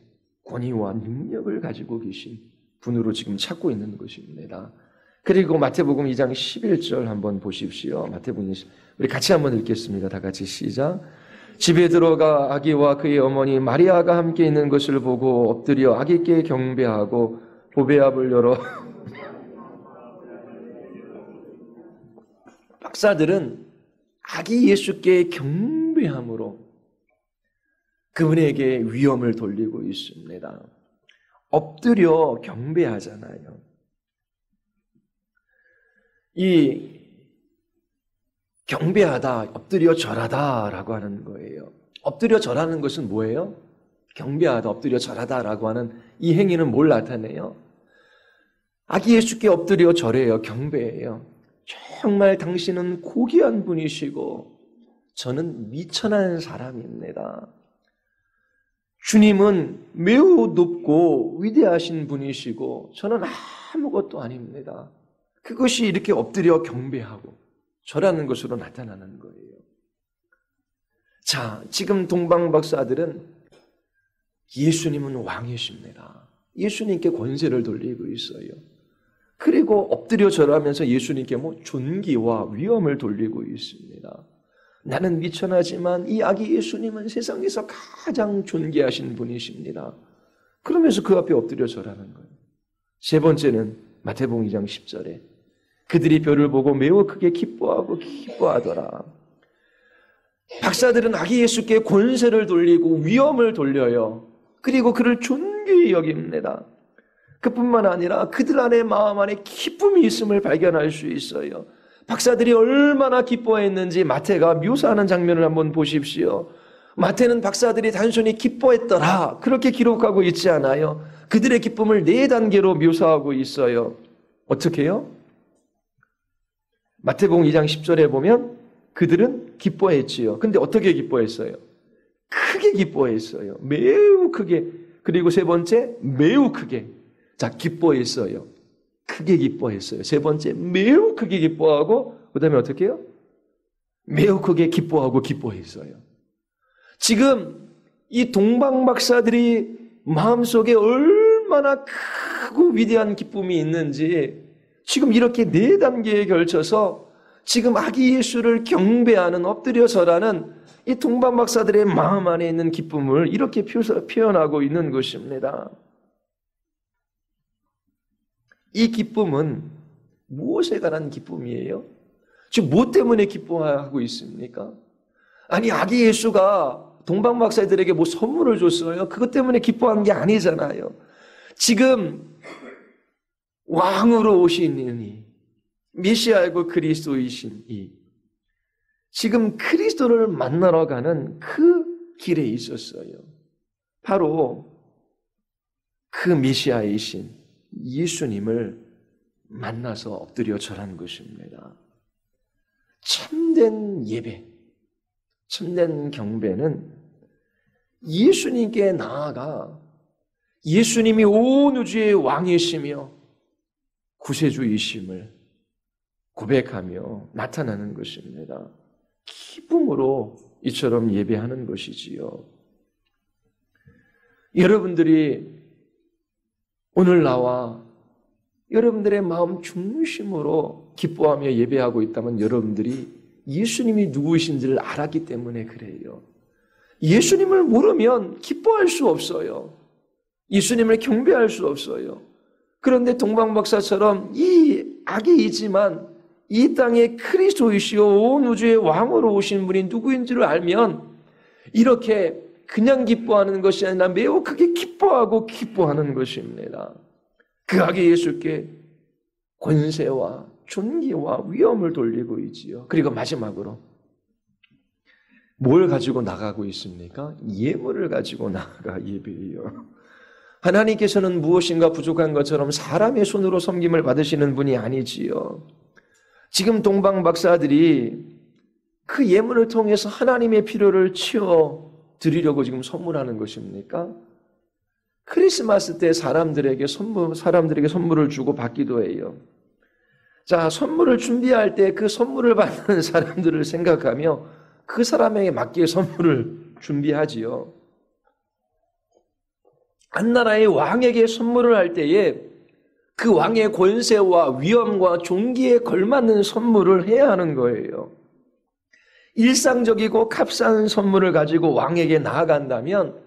권위와 능력을 가지고 계신 분으로 지금 찾고 있는 것입니다. 그리고 마태복음 2장 11절 한번 보십시오. 마태복음 우리 같이 한번 읽겠습니다. 다 같이 시작. 집에 들어가 아기와 그의 어머니 마리아가 함께 있는 것을 보고 엎드려 아기께 경배하고 보배압을 열어 박사들은 아기 예수께 경배함으로 그분에게 위엄을 돌리고 있습니다. 엎드려 경배하잖아요. 이 경배하다, 엎드려 절하다라고 하는 거예요. 엎드려 절하는 것은 뭐예요? 경배하다, 엎드려 절하다라고 하는 이 행위는 뭘 나타내요? 아기 예수께 엎드려 절해요. 경배해요. 정말 당신은 고귀한 분이시고 저는 미천한 사람입니다. 주님은 매우 높고 위대하신 분이시고 저는 아무것도 아닙니다. 그것이 이렇게 엎드려 경배하고 절하는 것으로 나타나는 거예요. 자, 지금 동방박사들은 예수님은 왕이십니다. 예수님께 권세를 돌리고 있어요. 그리고 엎드려 절하면서 예수님께 존귀와 위엄을 돌리고 있습니다. 나는 미천하지만 이 아기 예수님은 세상에서 가장 존귀하신 분이십니다. 그러면서 그 앞에 엎드려 절하는 거예요. 세 번째는 마태복음 2장 10절에 그들이 별을 보고 매우 크게 기뻐하더라. 박사들은 아기 예수께 권세를 돌리고 위엄을 돌려요. 그리고 그를 존귀히 여깁니다. 그뿐만 아니라 그들 안에 마음 안에 기쁨이 있음을 발견할 수 있어요. 박사들이 얼마나 기뻐했는지 마태가 묘사하는 장면을 한번 보십시오. 마태는 박사들이 단순히 기뻐했더라 그렇게 기록하고 있지 않아요. 그들의 기쁨을 4단계로 묘사하고 있어요. 어떻게 해요? 마태복음 2장 10절에 보면 그들은 기뻐했지요. 근데 어떻게 기뻐했어요? 크게 기뻐했어요. 매우 크게. 그리고 세 번째, 매우 크게. 자, 기뻐했어요. 크게 기뻐했어요. 세 번째, 매우 크게 기뻐하고, 그 다음에 어떻게 해요? 매우 크게 기뻐하고 기뻐했어요. 지금 이 동방박사들이 마음속에 얼마나 크고 위대한 기쁨이 있는지 지금 이렇게 4단계에 걸쳐서 지금 아기 예수를 경배하는 엎드려 절하는 이 동방박사들의 마음 안에 있는 기쁨을 이렇게 표현하고 있는 것입니다. 이 기쁨은 무엇에 관한 기쁨이에요? 지금 무엇 때문에 기뻐하고 있습니까? 아니 아기 예수가 동방박사들에게 선물을 줬어요? 그것 때문에 기뻐한 게 아니잖아요. 지금 왕으로 오신 이니 메시아이고 그리스도이신 이 지금 그리스도를 만나러 가는 그 길에 있었어요. 바로 그 메시아이신 예수님을 만나서 엎드려 절한 것입니다. 참된 예배, 참된 경배는 예수님께 나아가 예수님이 온 우주의 왕이시며 구세주이심을 고백하며 나타나는 것입니다. 기쁨으로 이처럼 예배하는 것이지요. 여러분들이 오늘 나와 여러분들의 마음 중심으로 기뻐하며 예배하고 있다면 여러분들이 예수님이 누구이신지를 알았기 때문에 그래요. 예수님을 모르면 기뻐할 수 없어요. 예수님을 경배할 수 없어요. 그런데 동방박사처럼 이 악이지만 이 땅에 그리스도이시오 온 우주의 왕으로 오신 분이 누구인지를 알면 이렇게 그냥 기뻐하는 것이 아니라 매우 크게 기뻐하는 것입니다. 그 악의 예수께 권세와 존귀와 위엄을 돌리고 있지요. 그리고 마지막으로 뭘 가지고 나가고 있습니까? 예물을 가지고 나아가 예배해요. 하나님께서는 무엇인가 부족한 것처럼 사람의 손으로 섬김을 받으시는 분이 아니지요. 지금 동방 박사들이 그 예물을 통해서 하나님의 필요를 채워 드리려고 지금 선물하는 것입니까? 크리스마스 때 사람들에게 선물을 주고 받기도 해요. 자, 선물을 준비할 때 그 선물을 받는 사람들을 생각하며 그 사람에게 맞게 선물을 준비하지요. 한나라의 왕에게 선물을 할 때에 그 왕의 권세와 위엄과 존귀에 걸맞는 선물을 해야 하는 거예요. 일상적이고 값싼 선물을 가지고 왕에게 나아간다면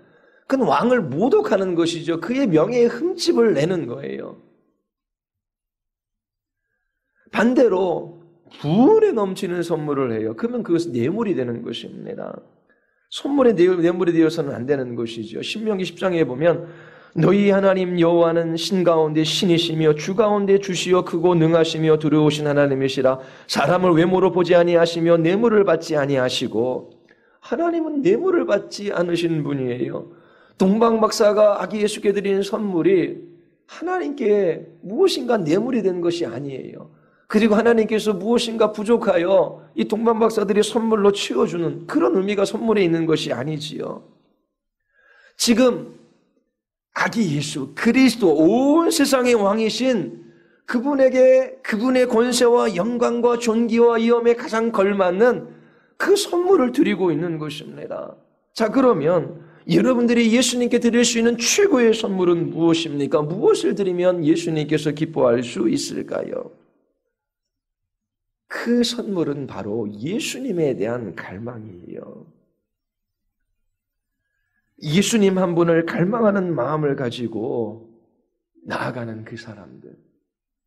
그건 왕을 모독하는 것이죠. 그의 명예에 흠집을 내는 거예요. 반대로 분에 넘치는 선물을 해요. 그러면 그것은 뇌물이 되는 것입니다. 선물에 뇌물이 되어서는 안 되는 것이죠. 신명기 10장에 보면 너희 하나님 여호와는 신 가운데 신이시며 주 가운데 주시어 크고 능하시며 두려우신 하나님이시라. 사람을 외모로 보지 아니하시며 뇌물을 받지 아니하시고. 하나님은 뇌물을 받지 않으신 분이에요. 동방박사가 아기 예수께 드린 선물이 하나님께 무엇인가 뇌물이 된 것이 아니에요. 그리고 하나님께서 무엇인가 부족하여 이 동방박사들이 선물로 채워주는 그런 의미가 선물에 있는 것이 아니지요. 지금 아기 예수 그리스도 온 세상의 왕이신 그분에게 그분의 권세와 영광과 존귀와 위엄에 가장 걸맞는 그 선물을 드리고 있는 것입니다. 자, 그러면 여러분들이 예수님께 드릴 수 있는 최고의 선물은 무엇입니까? 무엇을 드리면 예수님께서 기뻐할 수 있을까요? 그 선물은 바로 예수님에 대한 갈망이에요. 예수님 한 분을 갈망하는 마음을 가지고 나아가는 그 사람들.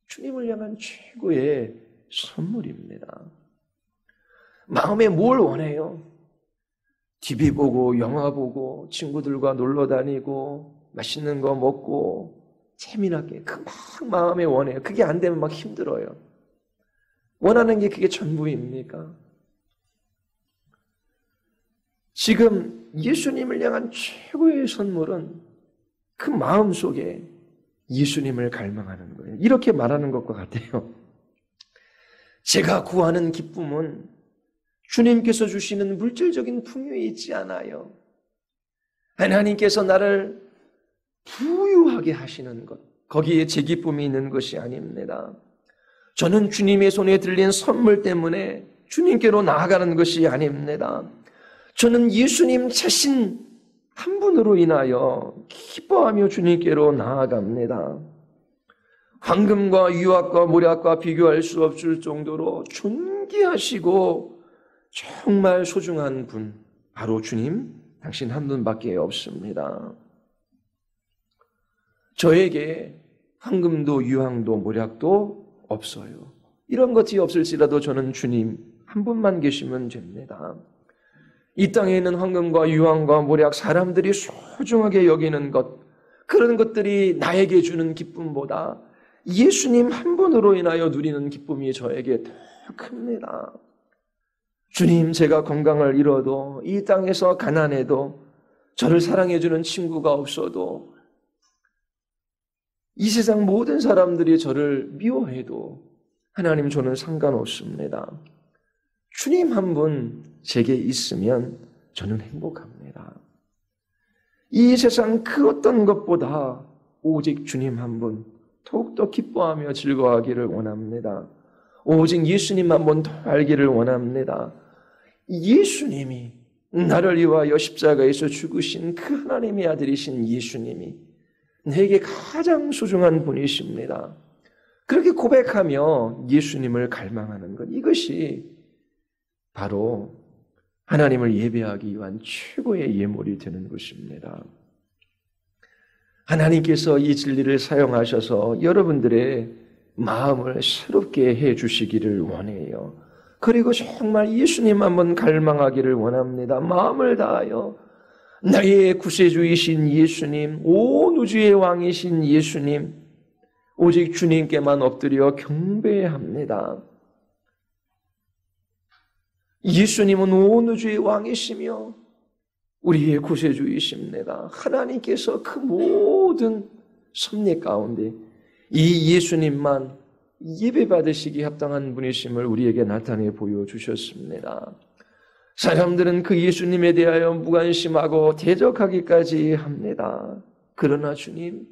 주님을 향한 최고의 선물입니다. 마음에 뭘 원해요? TV 보고 영화 보고 친구들과 놀러 다니고 맛있는 거 먹고 재미나게 그 막 마음에 원해요. 그게 안 되면 막 힘들어요. 원하는 게 그게 전부입니까? 지금 예수님을 향한 최고의 선물은 그 마음 속에 예수님을 갈망하는 거예요. 이렇게 말하는 것과 같아요. 제가 구하는 기쁨은 주님께서 주시는 물질적인 풍요에 있지 않아요. 하나님께서 나를 부유하게 하시는 것, 거기에 제 기쁨이 있는 것이 아닙니다. 저는 주님의 손에 들린 선물 때문에 주님께로 나아가는 것이 아닙니다. 저는 예수님 자신 한 분으로 인하여 기뻐하며 주님께로 나아갑니다. 황금과 유압과 모략과 비교할 수 없을 정도로 존귀하시고 정말 소중한 분, 바로 주님, 당신 한 분밖에 없습니다. 저에게 황금도 유황도 모략도 없어요. 이런 것이 없을지라도 저는 주님 한 분만 계시면 됩니다. 이 땅에 있는 황금과 유황과 모략, 사람들이 소중하게 여기는 것, 그런 것들이 나에게 주는 기쁨보다 예수님 한 분으로 인하여 누리는 기쁨이 저에게 더 큽니다. 주님, 제가 건강을 잃어도, 이 땅에서 가난해도, 저를 사랑해주는 친구가 없어도, 이 세상 모든 사람들이 저를 미워해도 하나님, 저는 상관없습니다. 주님 한 분 제게 있으면 저는 행복합니다. 이 세상 그 어떤 것보다 오직 주님 한 분 더욱더 기뻐하며 즐거워하기를 원합니다. 오직 예수님 한 번 더 알기를 원합니다. 예수님이 나를 위하여 십자가에서 죽으신 그 하나님의 아들이신 예수님이 내게 가장 소중한 분이십니다. 그렇게 고백하며 예수님을 갈망하는 것, 이것이 바로 하나님을 예배하기 위한 최고의 예물이 되는 것입니다. 하나님께서 이 진리를 사용하셔서 여러분들의 마음을 새롭게 해 주시기를 원해요. 그리고 정말 예수님 한번 갈망하기를 원합니다. 마음을 다하여 나의 구세주이신 예수님, 온 우주의 왕이신 예수님, 오직 주님께만 엎드려 경배합니다. 예수님은 온 우주의 왕이시며 우리의 구세주이십니다. 하나님께서 그 모든 섭리 가운데 이 예수님만 예배받으시기 합당한 분이심을 우리에게 나타내 보여주셨습니다. 사람들은 그 예수님에 대하여 무관심하고 대적하기까지 합니다. 그러나 주님,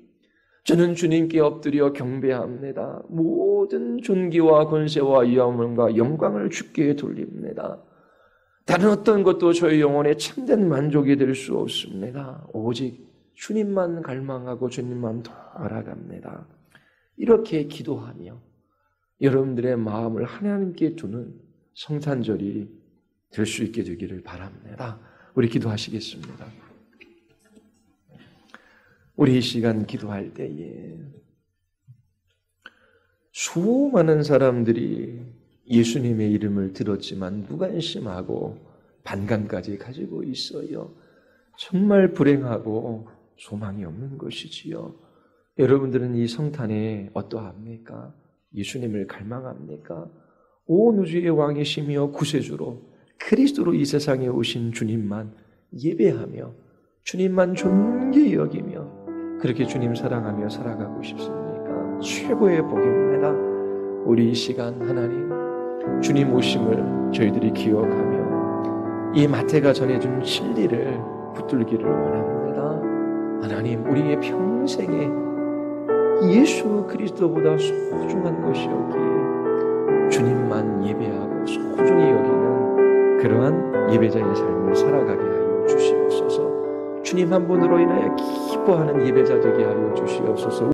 저는 주님께 엎드려 경배합니다. 모든 존귀와 권세와 위엄과 영광을 주께 돌립니다. 다른 어떤 것도 저희 영혼의 참된 만족이 될 수 없습니다. 오직 주님만 갈망하고 주님만 더 알아갑니다. 이렇게 기도하며 여러분들의 마음을 하나님께 두는 성탄절이 될 수 있게 되기를 바랍니다. 우리 기도하시겠습니다. 우리 이 시간 기도할 때에 수많은 사람들이 예수님의 이름을 들었지만 무관심하고 반감까지 가지고 있어요. 정말 불행하고 소망이 없는 것이지요. 여러분들은 이 성탄에 어떠합니까? 예수님을 갈망합니까? 온 우주의 왕이시며 구세주로 그리스도로 이 세상에 오신 주님만 예배하며 주님만 존귀히 여기며 그렇게 주님 사랑하며 살아가고 싶습니까? 최고의 복입니다. 우리 이 시간 하나님 주님 오심을 저희들이 기억하며 이 마태가 전해준 진리를 붙들기를 원합니다. 하나님 우리의 평생에 예수 그리스도보다 소중한 것이 없기에 주님만 예배하고 소중히 여기는 그러한 예배자의 삶을 살아가게 하여 주시옵소서. 주님 한 분으로 인하여 기뻐하는 예배자 되게 하여 주시옵소서.